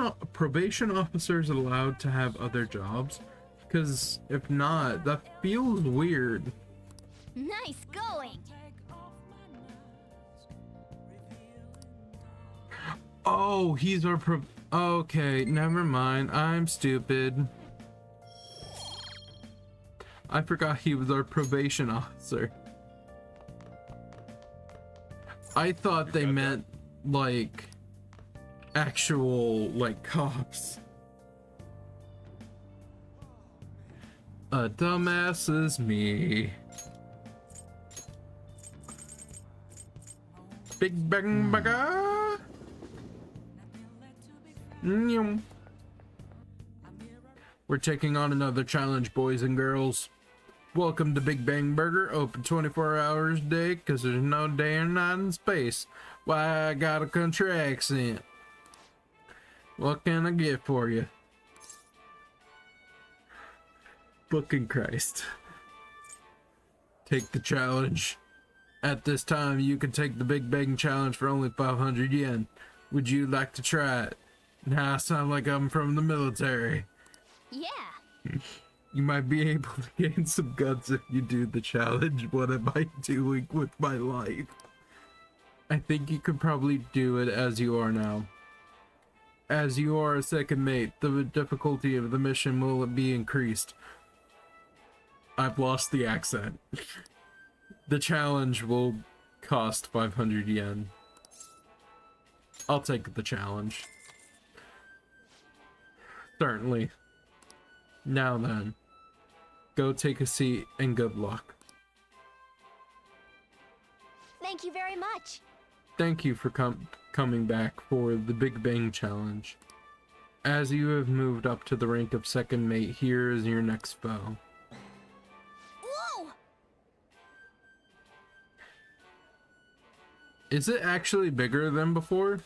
officers allowed to have other jobs? Because if not, that feels weird. Nice going! Oh, he's our okay, never mind. I'm stupid. I forgot he was our probation officer. I thought they meant like actual like cops. A dumbass is me. Big Bang Burger. We're taking on another challenge, boys and girls. Welcome to Big Bang Burger, open 24 hours a day, cause there's no day or night in space. Why, I got a country accent. What can I get for you? Fucking Christ. Take the challenge. At this time, you can take the Big Bang Challenge for only 500 yen. Would you like to try it? Now I sound like I'm from the military. Yeah. You might be able to gain some guts if you do the challenge. What am I doing with my life? I think you could probably do it as you are now. As you are a second mate, the difficulty of the mission will be increased. I've lost the accent. The challenge will cost 500 yen. I'll take the challenge. Certainly. Now then, go take a seat and good luck. Thank you very much. Thank you for coming back for the Big Bang Challenge. As you have moved up to the rank of second mate, here is your next foe. Whoa! Is it actually bigger than before?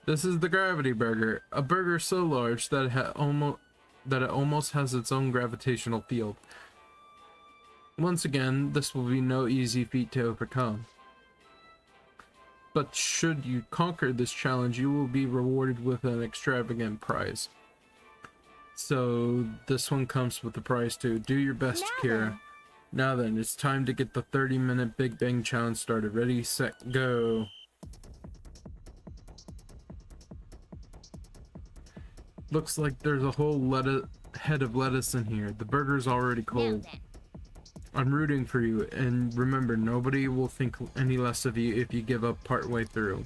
This is the Gravity Burger, a burger so large that it almost has its own gravitational field. Once again, this will be no easy feat to overcome. But should you conquer this challenge, you will be rewarded with an extravagant prize. So this one comes with a prize too. Do your best, Kira. Now then, it's time to get the 30-minute Big Bang Challenge started. Ready, set, go. Looks like there's a whole head of lettuce in here. The burger's already cold. I'm rooting for you, and remember, nobody will think any less of you if you give up partway through.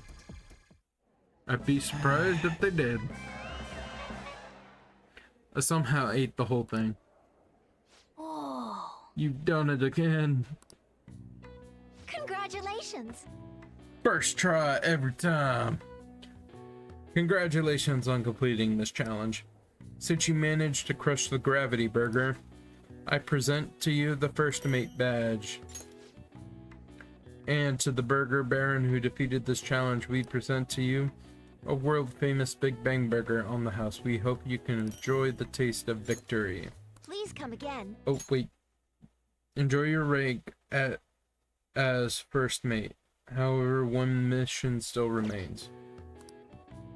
I'd be surprised if they did. I somehow ate the whole thing. Oh. You've done it again. Congratulations. First try every time. Congratulations on completing this challenge. Since you managed to crush the Gravity Burger, I present to you the First Mate badge. And to the Burger Baron who defeated this challenge, we present to you a world-famous Big Bang Burger on the house. We hope you can enjoy the taste of victory. Please come again. Oh, wait. Enjoy your rank as First Mate. However, one mission still remains.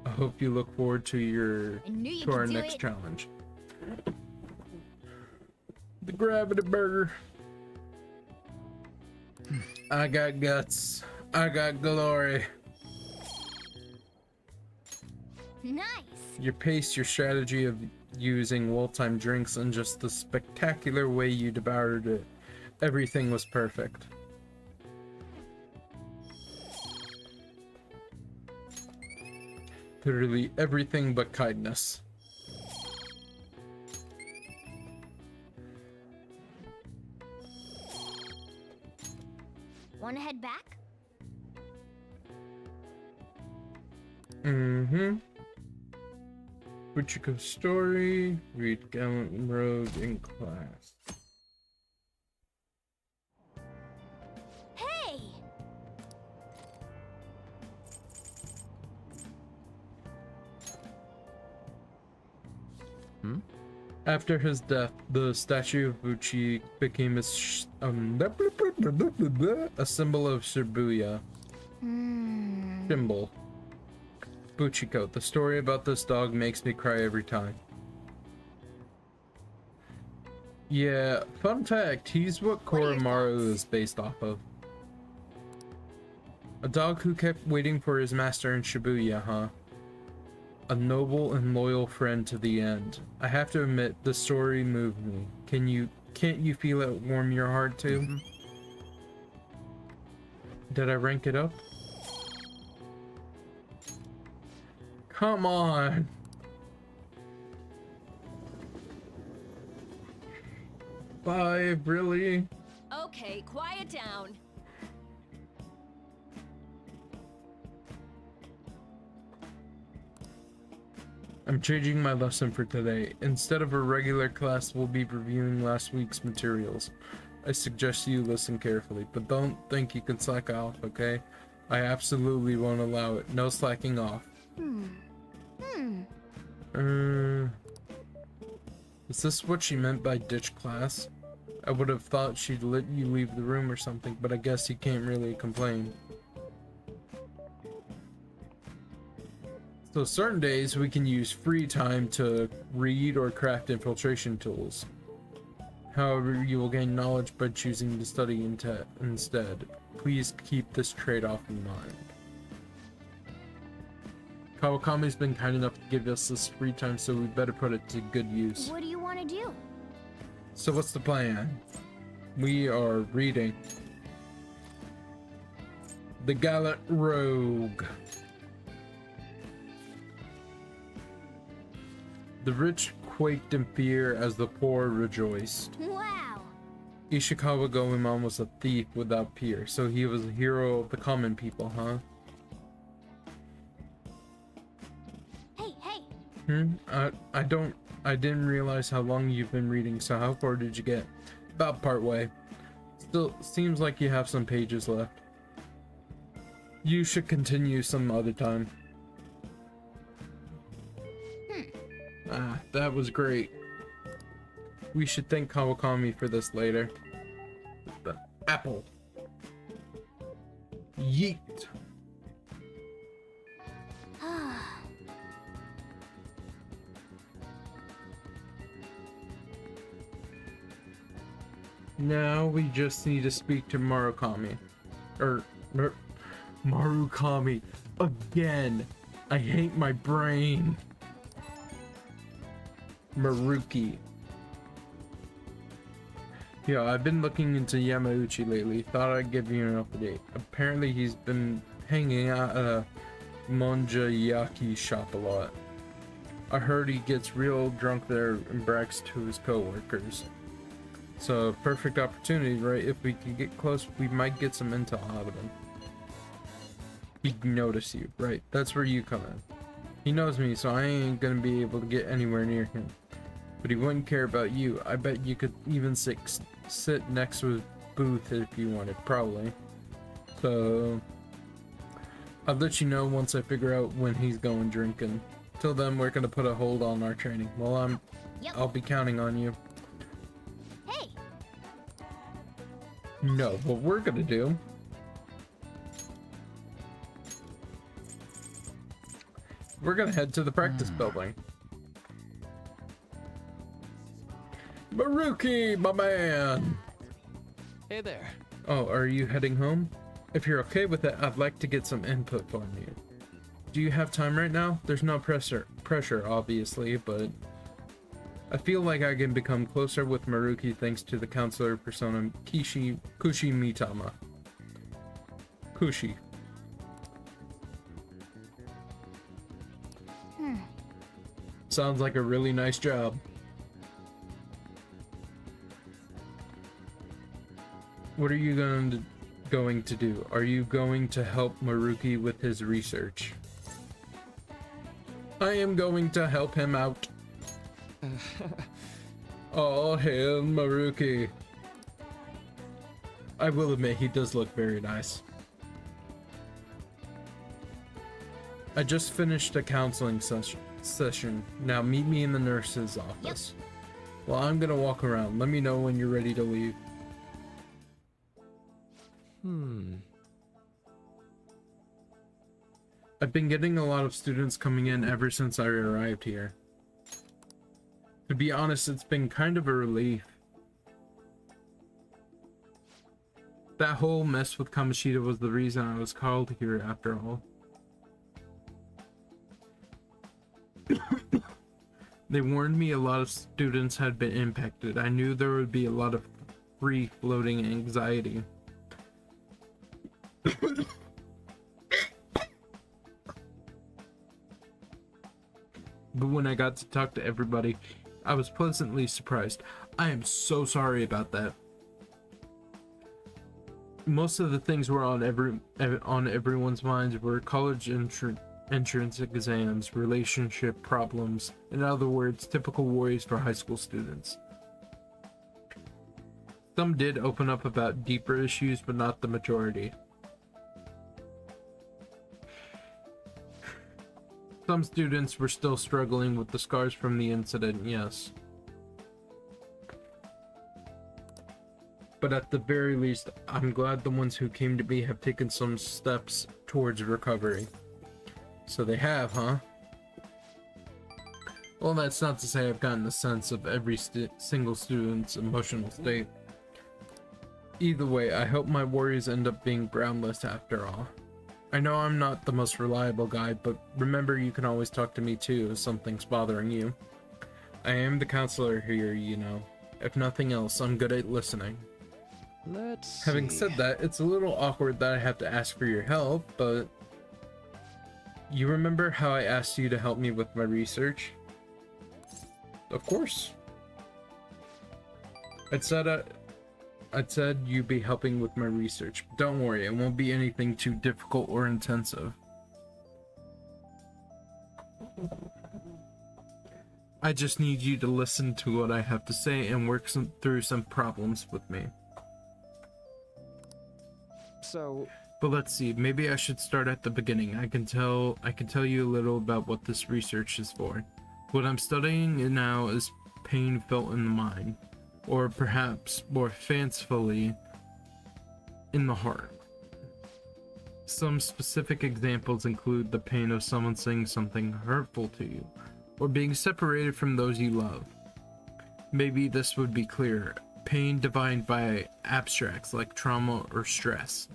I hope you look forward to our next challenge. The Gravity Burger. I got guts. I got glory. Nice. Your pace, your strategy of using well-timed drinks, and just the spectacular way you devoured it. Everything was perfect. Literally everything but kindness. wanna head back? Mm-hmm. Buchiko story. Read Gallant Rogue in class. Hey! After his death, the statue of Buchi became a symbol of Shibuya. Symbol. Buchiko. The story about this dog makes me cry every time. Yeah, fun fact, he's what What are your Koromaru is based off of. A dog who kept waiting for his master in Shibuya, huh? A noble and loyal friend to the end. I have to admit, the story moved me. Can't you feel it warm your heart too? Did I rank it up? Come on! 5, really? Okay, quiet down. I'm changing my lesson for today. Instead of a regular class, we'll be reviewing last week's materials. I suggest you listen carefully, but don't think you can slack off, okay? I absolutely won't allow it. No slacking off. Is this what she meant by ditch class? I would have thought she'd let you leave the room or something, but I guess you can't really complain. So certain days we can use free time to read or craft infiltration tools. However, you will gain knowledge by choosing to study instead. Please keep this trade-off in mind. Kawakami's been kind enough to give us this free time, so we better put it to good use. What do you want to do? So what's the plan? We are reading The Gallant Rogue. The rich quaked in fear as the poor rejoiced. Wow! Ishikawa Goemon was a thief without peer, so he was a hero of the common people, huh? Hey! I didn't realize how long you've been reading, so how far did you get? About part way. Still, seems like you have some pages left. You should continue some other time. That was great. We should thank Kawakami for this later. The apple. Yeet. Now we just need to speak to Marukami. Marukami. Again. I hate my brain. Maruki. Yeah, I've been looking into Yamauchi lately. Thought I'd give you an update. Apparently he's been hanging out at a Monjayaki shop a lot. I heard he gets real drunk there and brags to his co-workers. So, perfect opportunity, right? If we can get close, we might get some intel out of him. He'd notice you, right? That's where you come in. He knows me, so I ain't gonna be able to get anywhere near him. But he wouldn't care about you. I bet you could even sit next to his booth if you wanted, probably. So, I'll let you know once I figure out when he's going drinking. Till then, we're gonna put a hold on our training. Well, I'll be counting on you. Hey! No, what we're gonna do we're gonna head to the practice building. Maruki, my man! Hey there. Oh, are you heading home? If you're okay with it, I'd like to get some input from you. Do you have time right now? There's no pressure obviously, but I feel like I can become closer with Maruki thanks to the counselor persona Kushi Mitama. Kushi. Sounds like a really nice job. What are you going to going to do? Are you going to help Maruki with his research? I am going to help him out. Oh, hail Maruki. I will admit, he does look very nice. I just finished a counseling session. Now meet me in the nurse's office. Well, I'm gonna walk around. Let me know when you're ready to leave. I've been getting a lot of students coming in ever since I arrived here. To be honest, it's been kind of a relief. That whole mess with Kamoshida was the reason I was called here after all. They warned me a lot of students had been impacted. I knew there would be a lot of free-floating anxiety. But when I got to talk to everybody, I was pleasantly surprised. I am so sorry about that. Most of the things were on everyone's minds were college entrance exams, relationship problems, in other words, typical worries for high school students. Some did open up about deeper issues, but not the majority. Some students were still struggling with the scars from the incident, yes. But at the very least, I'm glad the ones who came to me have taken some steps towards recovery. So they have, huh? Well, that's not to say I've gotten a sense of every single student's emotional state. Either way, I hope my worries end up being groundless after all. I know I'm not the most reliable guy, but remember you can always talk to me too if something's bothering you. I am the counselor here, you know. If nothing else, I'm good at listening. Having said that, it's a little awkward that I have to ask for your help, but... You remember how I asked you to help me with my research? Of course. I'd said you'd be helping with my research. Don't worry, it won't be anything too difficult or intensive. I just need you to listen to what I have to say and work through some problems with me. But let's see, maybe I should start at the beginning. I can tell you a little about what this research is for. What I'm studying now is pain felt in the mind, or perhaps more fancifully, in the heart. Some specific examples include the pain of someone saying something hurtful to you, or being separated from those you love. Maybe this would be clearer. Pain defined by abstracts like trauma or stress.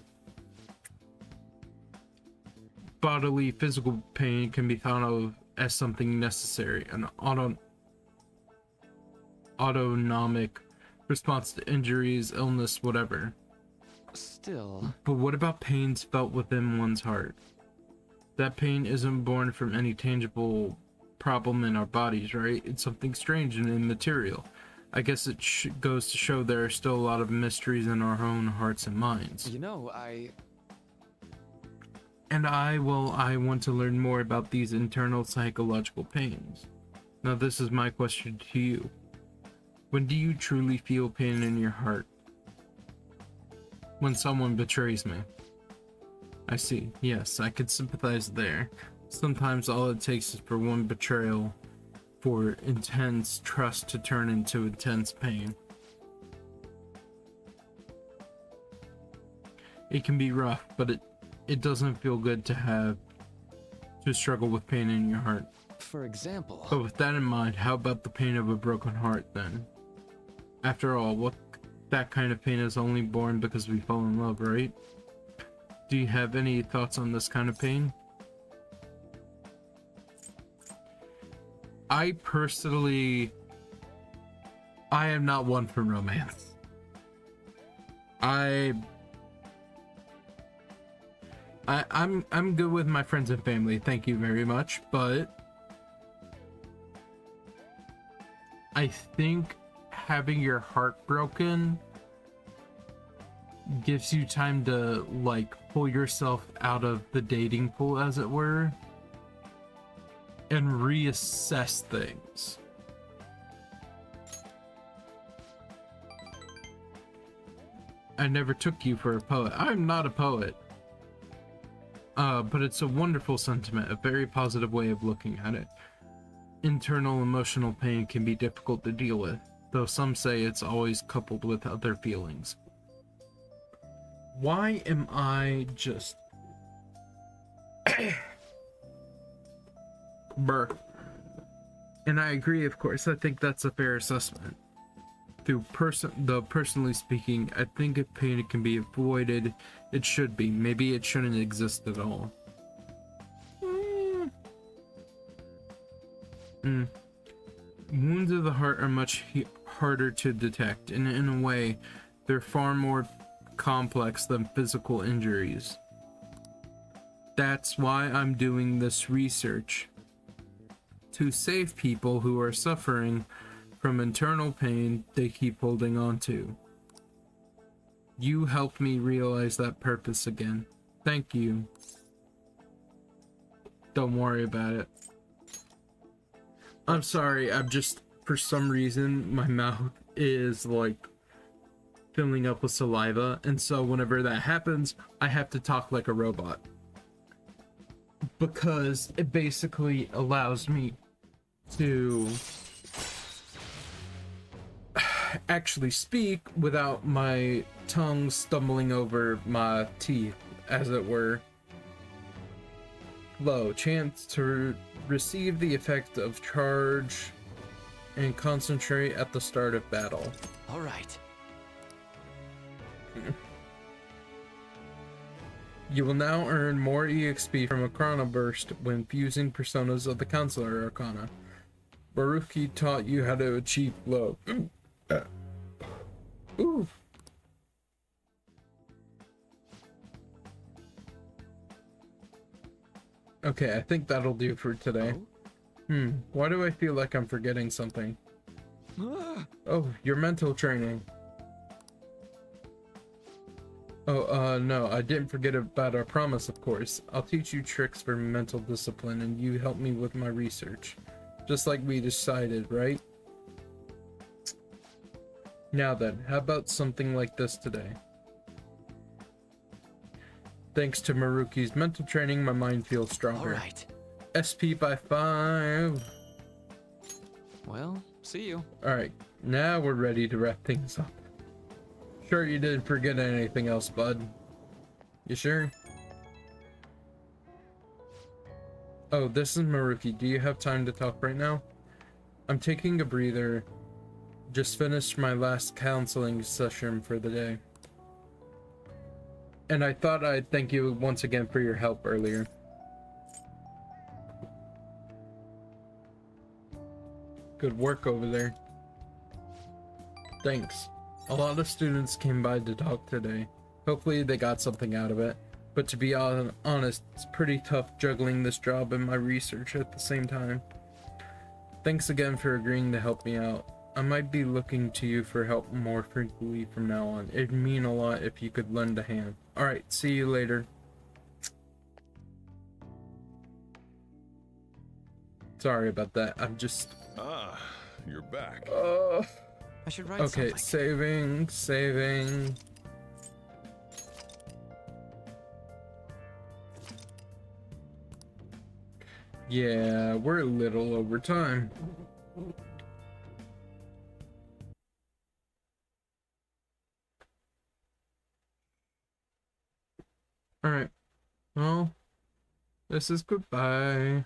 Bodily, physical pain can be thought of as something necessary, an autonomic response to injuries, illness, whatever. Still. But what about pains felt within one's heart? That pain isn't born from any tangible problem in our bodies, right? It's something strange and immaterial. I guess it goes to show there are still a lot of mysteries in our own hearts and minds. You know, I want to learn more about these internal psychological pains. Now this is my question to you. When do you truly feel pain in your heart? When someone betrays me. I see. Yes, I can sympathize there. Sometimes all it takes is for one betrayal for intense trust to turn into intense pain. It can be rough, but it doesn't feel good to struggle with pain in your heart. for example. But with that in mind, how about the pain of a broken heart then? After all, that kind of pain is only born because we fall in love, right? Do you have any thoughts on this kind of pain? I personally, I am not one for romance. I'm good with my friends and family, thank you very much, but I think having your heart broken gives you time to like pull yourself out of the dating pool, as it were, and reassess things. I never took you for a poet. I'm not a poet. But it's a wonderful sentiment, a very positive way of looking at it. Internal emotional pain can be difficult to deal with, though some say it's always coupled with other feelings. Why am I just... Brr. And I agree, of course. I think that's a fair assessment. Personally speaking, I think if pain can be avoided, it should be. Maybe it shouldn't exist at all. Wounds of the heart are much harder to detect, and in a way, they're far more complex than physical injuries. That's why I'm doing this research. To save people who are suffering from internal pain they keep holding on to. You helped me realize that purpose again. Thank you. Don't worry about it. I'm sorry, I'm just, for some reason, my mouth is like filling up with saliva, and so whenever that happens, I have to talk like a robot. Because it basically allows me to actually speak without my tongue stumbling over my teeth, as it were. Low chance to receive the effect of charge and concentrate at the start of battle. All right. You will now earn more EXP from Arcana Burst when fusing personas of the Counselor Arcana. Baruki taught you how to achieve low. Ooh. Okay, I think that'll do for today. Why do I feel like I'm forgetting something? Oh, your mental training. Oh, no, I didn't forget about our promise, of course. I'll teach you tricks for mental discipline, and you help me with my research. Just like we decided, right? Now then, how about something like this today? Thanks to Maruki's mental training, my mind feels stronger. All right. SP by 5. Well, see you. Alright, now we're ready to wrap things up. Sure you didn't forget anything else, bud? You sure? Oh, this is Maruki. Do you have time to talk right now? I'm taking a breather. Just finished my last counseling session for the day. And I thought I'd thank you once again for your help earlier. Good work over there. Thanks. A lot of students came by to talk today. Hopefully they got something out of it. But to be honest, it's pretty tough juggling this job and my research at the same time. Thanks again for agreeing to help me out. I might be looking to you for help more frequently from now on. It'd mean a lot if you could lend a hand. Alright, see you later. Sorry about that. I'm just... Ah, you're back. I should write Okay, something. saving. Yeah, we're a little over time. Alright. Well, this is goodbye.